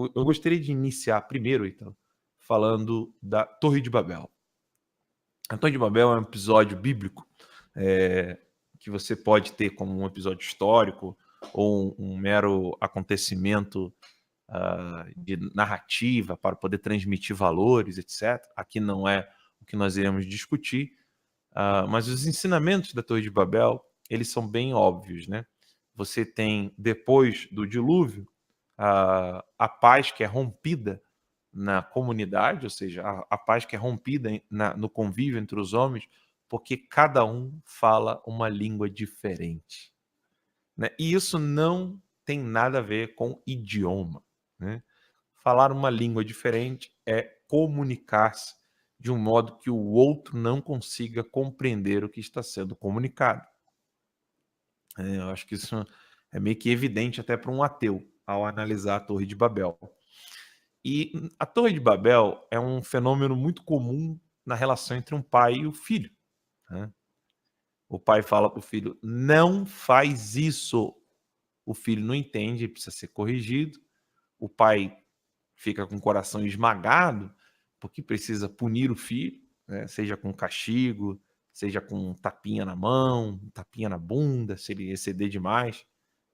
eu gostaria de iniciar primeiro, então, falando da Torre de Babel. A Torre de Babel é um episódio bíblico que você pode ter como um episódio histórico ou um mero acontecimento de narrativa para poder transmitir valores, etc. Aqui não é o que nós iremos discutir, mas os ensinamentos da Torre de Babel, eles são bem óbvios, né? Você tem, depois do dilúvio, a paz que é rompida na comunidade, ou seja, a paz que é rompida no convívio entre os homens, porque cada um fala uma língua diferente, né? E isso não tem nada a ver com idioma, né? Falar uma língua diferente é comunicar-se de um modo que o outro não consiga compreender o que está sendo comunicado. Eu acho que isso é meio que evidente até para um ateu ao analisar a Torre de Babel. E a Torre de Babel é um fenômeno muito comum na relação entre um pai e o filho, né? O pai fala para o filho, não faz isso. O filho não entende, precisa ser corrigido. O pai fica com o coração esmagado, porque precisa punir o filho, né? Seja com castigo, seja com um tapinha na mão, um tapinha na bunda, se ele exceder demais.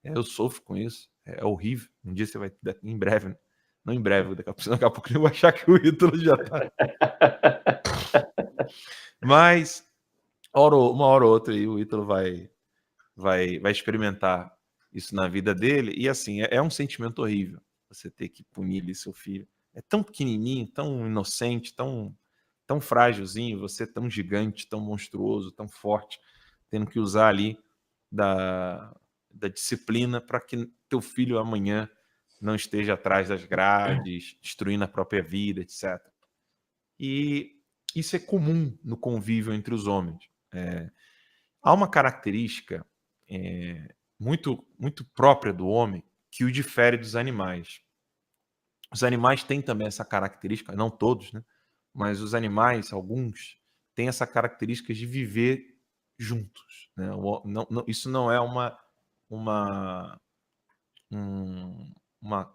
Eu sofro com isso, é horrível. Um dia você vai, em breve, né? Não em breve, daqui a pouco eu vou achar que o Ítalo já tá. Mas, uma hora ou outra aí, o Ítalo vai experimentar isso na vida dele. E assim, é um sentimento horrível você ter que punir ali seu filho. É tão pequenininho, tão inocente, tão frágilzinho, você tão gigante, tão monstruoso, tão forte, tendo que usar ali da disciplina para que teu filho amanhã não esteja atrás das grades, destruindo a própria vida, etc. E isso é comum no convívio entre os homens. Há uma característica muito, muito própria do homem que o difere dos animais. Os animais têm também essa característica, não todos, né? Mas os animais, alguns, têm essa característica de viver juntos, né? Isso não é uma, uma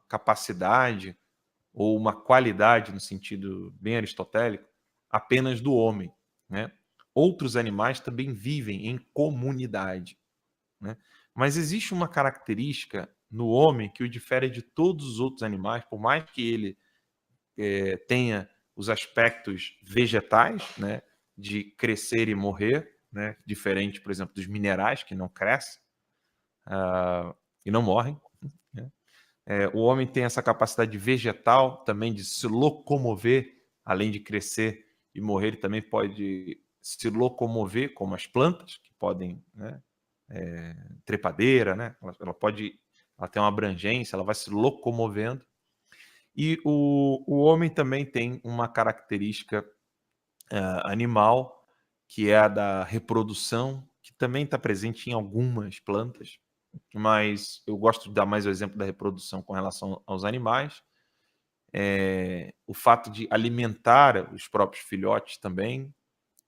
capacidade ou uma qualidade, no sentido bem aristotélico, apenas do homem, né? Outros animais também vivem em comunidade, né? Mas existe uma característica no homem que o difere de todos os outros animais, por mais que ele tenha os aspectos vegetais, né, de crescer e morrer, né, diferente, por exemplo, dos minerais que não crescem e não morrem, né? O homem tem essa capacidade vegetal também de se locomover, além de crescer e morrer, ele também pode se locomover, como as plantas, que podem, né, trepadeira, né? Ela tem uma abrangência, ela vai se locomovendo. E o homem também tem uma característica animal, que é a da reprodução, que também está presente em algumas plantas, mas eu gosto de dar mais o exemplo da reprodução com relação aos animais. O fato de alimentar os próprios filhotes também,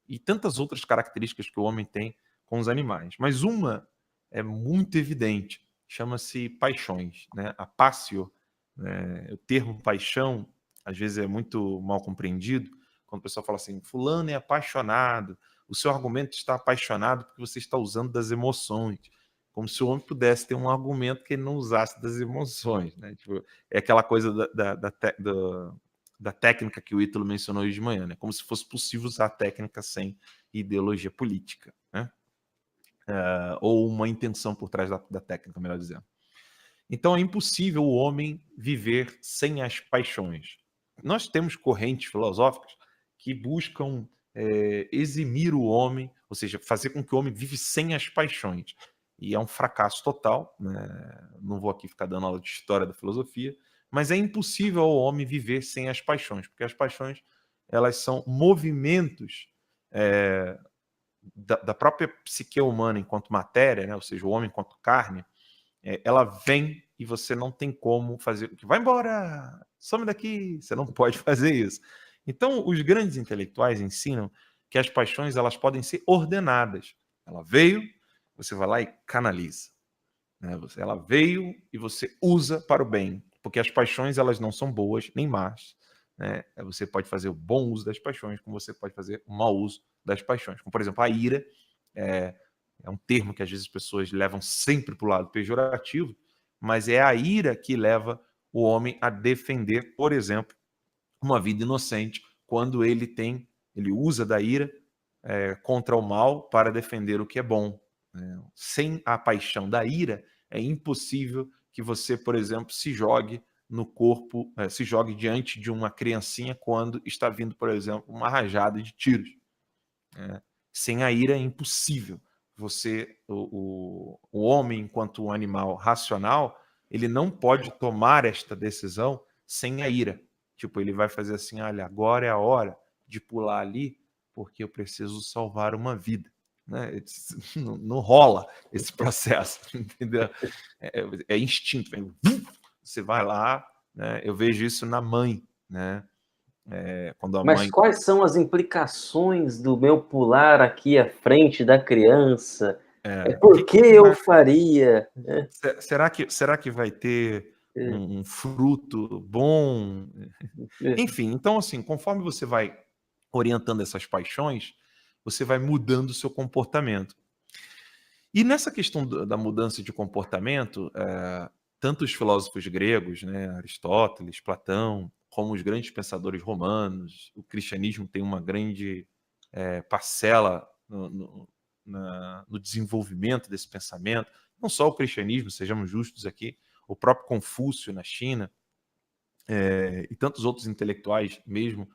e tantas outras características que o homem tem com os animais. Mas uma é muito evidente, chama-se paixões, né? A passio, né? O termo paixão, às vezes é muito mal compreendido, quando o pessoal fala assim, fulano é apaixonado, o seu argumento está apaixonado porque você está usando das emoções, como se o homem pudesse ter um argumento que ele não usasse das emoções, né? Tipo, é aquela coisa da técnica que o Ítalo mencionou hoje de manhã, né? Como se fosse possível usar a técnica sem ideologia política, né? Ou uma intenção por trás da técnica, melhor dizendo. Então é impossível o homem viver sem as paixões. Nós temos correntes filosóficas que buscam eximir o homem, ou seja, fazer com que o homem vive sem as paixões. E é um fracasso total, né? Não vou aqui ficar dando aula de história da filosofia, mas é impossível ao homem viver sem as paixões, porque as paixões, elas são movimentos da própria psique humana enquanto matéria, né? Ou seja, o homem enquanto carne, ela vem e você não tem como fazer. Vai embora, some daqui, você não pode fazer isso. Então, os grandes intelectuais ensinam que as paixões, elas podem ser ordenadas. Ela veio, você vai lá e canaliza, né? Ela veio e você usa para o bem. Porque as paixões, elas não são boas nem más, né? Você pode fazer o bom uso das paixões, como você pode fazer o mau uso das paixões. Como, por exemplo, a ira é um termo que às vezes as pessoas levam sempre para o lado pejorativo, mas é a ira que leva o homem a defender, por exemplo, uma vida inocente, quando ele usa da ira contra o mal para defender o que é bom. Sem a paixão da ira, é impossível que você, por exemplo, se jogue no corpo, se jogue diante de uma criancinha quando está vindo, por exemplo, uma rajada de tiros. Sem a ira é impossível. O homem, enquanto um animal racional, ele não pode tomar esta decisão sem a ira. Tipo, ele vai fazer assim, olha, agora é a hora de pular ali, porque eu preciso salvar uma vida. Né? Não rola esse processo, entendeu? É instinto. Você vai lá, né? Eu vejo isso na mãe, né? Quando a Mas mãe... quais são as implicações do meu pular aqui à frente da criança? O Por que que eu vai... faria? Será que vai ter um fruto bom? Enfim, então, assim, conforme você vai orientando essas paixões, você vai mudando o seu comportamento. E nessa questão da mudança de comportamento, tanto os filósofos gregos, né, Aristóteles, Platão, como os grandes pensadores romanos, o cristianismo tem uma grande parcela no desenvolvimento desse pensamento. Não só o cristianismo, sejamos justos aqui, o próprio Confúcio na China, e tantos outros intelectuais mesmo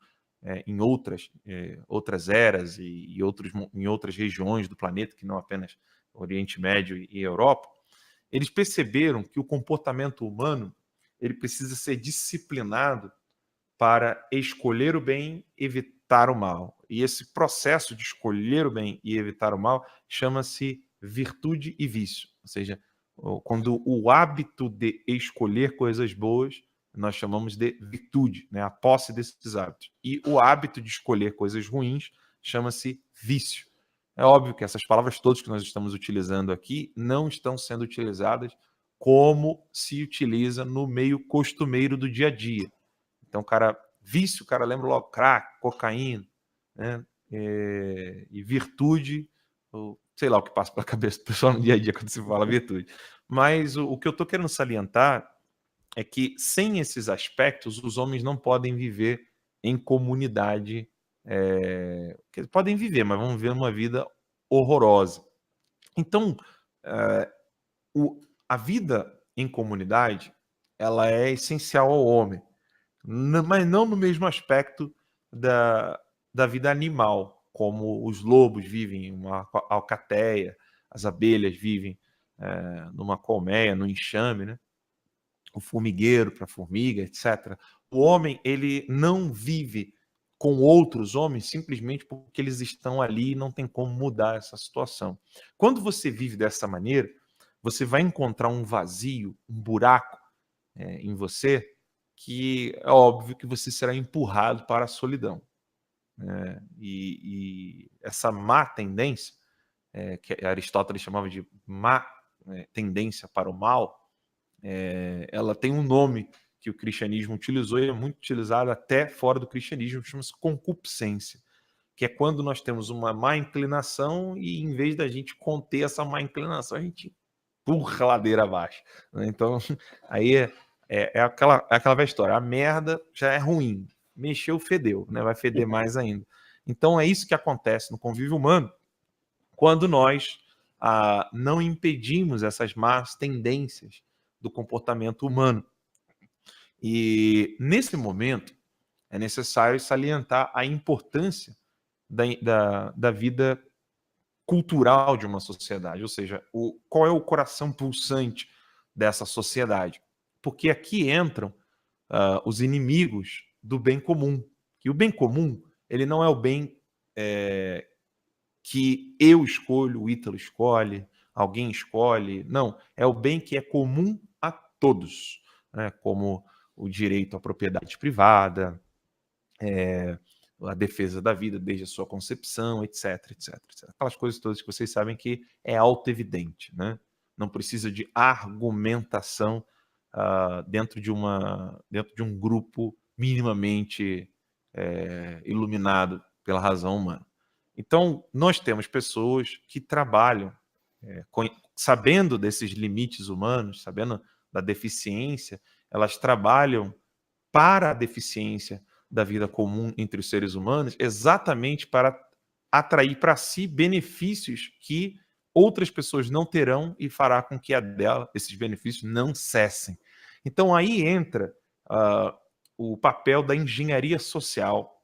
em outras eras e em outras regiões do planeta, que não apenas Oriente Médio e Europa, eles perceberam que o comportamento humano ele precisa ser disciplinado para escolher o bem e evitar o mal. E esse processo de escolher o bem e evitar o mal chama-se virtude e vício. Ou seja, quando o hábito de escolher coisas boas, nós chamamos de virtude, né? A posse desses hábitos. E o hábito de escolher coisas ruins chama-se vício. É óbvio que essas palavras todas que nós estamos utilizando aqui não estão sendo utilizadas como se utiliza no meio costumeiro do dia a dia. Então, vício, o cara lembra logo crack, cocaína, né? E virtude, sei lá o que passa pela cabeça do pessoal no dia a dia quando se fala virtude. Mas o que eu estou querendo salientar é que, sem esses aspectos, os homens não podem viver em comunidade. Podem viver, mas vão viver uma vida horrorosa. Então, a vida em comunidade ela é essencial ao homem, mas não no mesmo aspecto da vida animal, como os lobos vivem em uma alcateia, as abelhas vivem numa colmeia, no enxame, né? O formigueiro para a formiga, etc. O homem ele não vive com outros homens simplesmente porque eles estão ali e não tem como mudar essa situação. Quando você vive dessa maneira, você vai encontrar um vazio, um buraco em você, que é óbvio que você será empurrado para a solidão. E essa má tendência, que Aristóteles chamava de má tendência para o mal, ela tem um nome que o cristianismo utilizou e é muito utilizado até fora do cristianismo, chama-se concupiscência, que é quando nós temos uma má inclinação e em vez da gente conter essa má inclinação, a gente empurra a ladeira abaixo. Né? Então, aí é aquela velha história. A merda já é ruim. Mexeu, fedeu. Né? Vai feder mais ainda. Então, é isso que acontece no convívio humano quando nós não impedimos essas más tendências do comportamento humano. E, nesse momento, é necessário salientar a importância da vida cultural de uma sociedade, ou seja, qual é o coração pulsante dessa sociedade. Porque aqui entram os inimigos do bem comum. E o bem comum, ele não é o bem que eu escolho, o Ítalo escolhe, alguém escolhe. Não, é o bem que é comum a todos, né? Como o direito à propriedade privada, a defesa da vida desde a sua concepção, etc, etc, etc. Aquelas coisas todas que vocês sabem que é auto-evidente, né? Não precisa de argumentação dentro de um grupo minimamente iluminado pela razão humana. Então, nós temos pessoas que trabalham sabendo desses limites humanos, sabendo da deficiência, elas trabalham para a deficiência da vida comum entre os seres humanos, exatamente para atrair para si benefícios que outras pessoas não terão e fará com que esses benefícios não cessem. Então aí entra o papel da engenharia social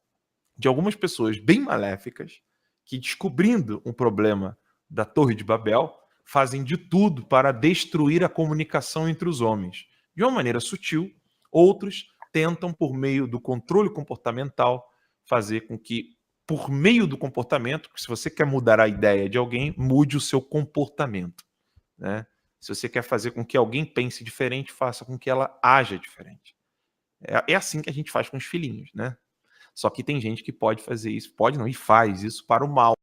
de algumas pessoas bem maléficas que, descobrindo um problema da Torre de Babel, fazem de tudo para destruir a comunicação entre os homens. De uma maneira sutil, outros tentam, por meio do controle comportamental, fazer com que, por meio do comportamento, se você quer mudar a ideia de alguém, mude o seu comportamento, né? Se você quer fazer com que alguém pense diferente, faça com que ela haja diferente. É assim que a gente faz com os filhinhos, né? Só que tem gente que pode fazer isso, pode não, e faz isso para o mal.